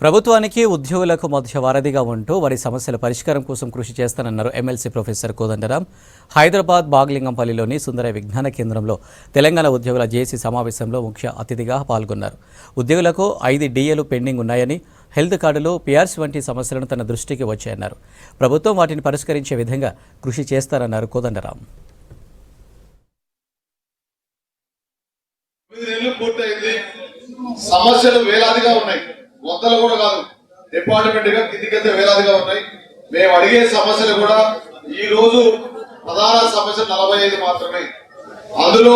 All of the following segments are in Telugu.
ప్రభుత్వానికి ఉద్యోగులకు మధ్య వారధిగా ఉంటూ వారి సమస్యల పరిష్కారం కోసం కృషి చేస్తానన్నారు ఎమ్మెల్సీ ప్రొఫెసర్ కోదండరాం. హైదరాబాద్ బాగ్లింగంపల్లిలోని సుందర విజ్ఞాన కేంద్రంలో తెలంగాణ ఉద్యోగుల జేఏసీ సమావేశంలో ముఖ్య అతిథిగా పాల్గొన్నారు. ఉద్యోగులకు 5 డిఏలు పెండింగ్ ఉన్నాయని, హెల్త్ కార్డులు, పిఆర్సీ వంటి సమస్యలను తన దృష్టికి వచ్చాయన్నారు. ప్రభుత్వం వాటిని పరిష్కరించే విధంగా కృషి చేస్తారన్నారు కోదండరాం. సమస్యలు వేలాదిగా ఉన్నాయి, వందలు కూడా కాదు, డిపార్ట్మెంట్ గా కిందికెళ్తే వేలాదిగా ఉన్నాయి. మేము అడిగే సమస్యలు కూడా ఈ రోజు ప్రధాన సమస్యలు 45 మాత్రమే. అందులో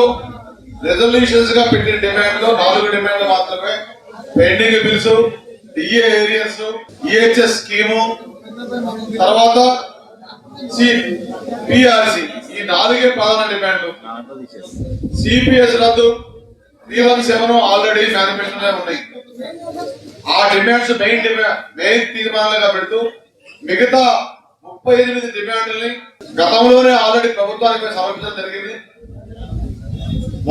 రెజల్యూషన్స్ గా పెట్టిన డిమాండ్ లో 4 డిమాండ్లు మాత్రమే. Pending bills, DA arrears, EHS scheme, తర్వాత పిఆర్సి, ఈ 4 ప్రధాన డిమాండ్లు. సిపిఎస్ రద్దు 317 ఆల్రెడీ మేనిఫెస్టోలో ఉన్నాయి. ఆ డిమాండ్స్ మెయిన్ తీర్మానాలుగా పెడుతూ మిగతా 38 డిమాండ్లని గతంలోనే ఆల్రెడీ ప్రభుత్వానికి సమర్పించడం జరిగింది.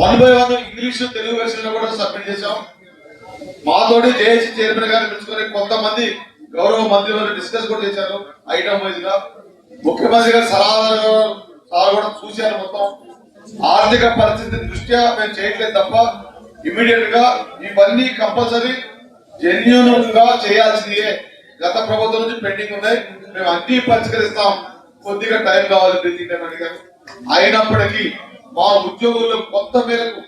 1 by 1 ఇంగ్లీషు తెలుగు వెర్షన్ లో కూడా సబ్మిట్ చేశాం. మాతోటి జేఏసీ చైర్మన్ గారిని పిలుచుకొని కొంతమంది గౌరవ మంత్రి డిస్కస్ కూడా చేశారు ఐటమ్ వైజ్ గా. ముఖ్యమంత్రి గారు సలహా కూడా చూశారు. మొత్తం ఆర్థిక పరిస్థితి దృష్ట్యా మేము చేయట్లేదు తప్ప ఇమీడియట్ గా ఇవన్నీ కంపల్సరీ జెన్యూన్ గా చేయాల్సిందే. గత ప్రభుత్వం నుంచి పెండింగ్ ఉన్నాయి, మేము అన్ని పరిష్కరిస్తాం, కొద్దిగా టైం కావాలి బ్రీతింగ్ టైం అడిగారు. అయినప్పటికీ మా ఉద్యోగుల్లో కొత్త మేరకు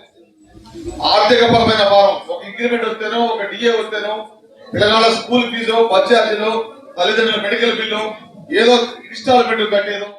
ఆర్థిక పరమైన భారం, ఒక ఇంక్రిమెంట్ వస్తేనో, ఒక డిఏ వస్తేనో, పిల్లల స్కూల్ ఫీజు, బస్ ఛార్జీలు, తల్లిదండ్రుల మెడికల్ బిల్లు, ఏదో ఇన్స్టాల్మెంట్ కట్టేదో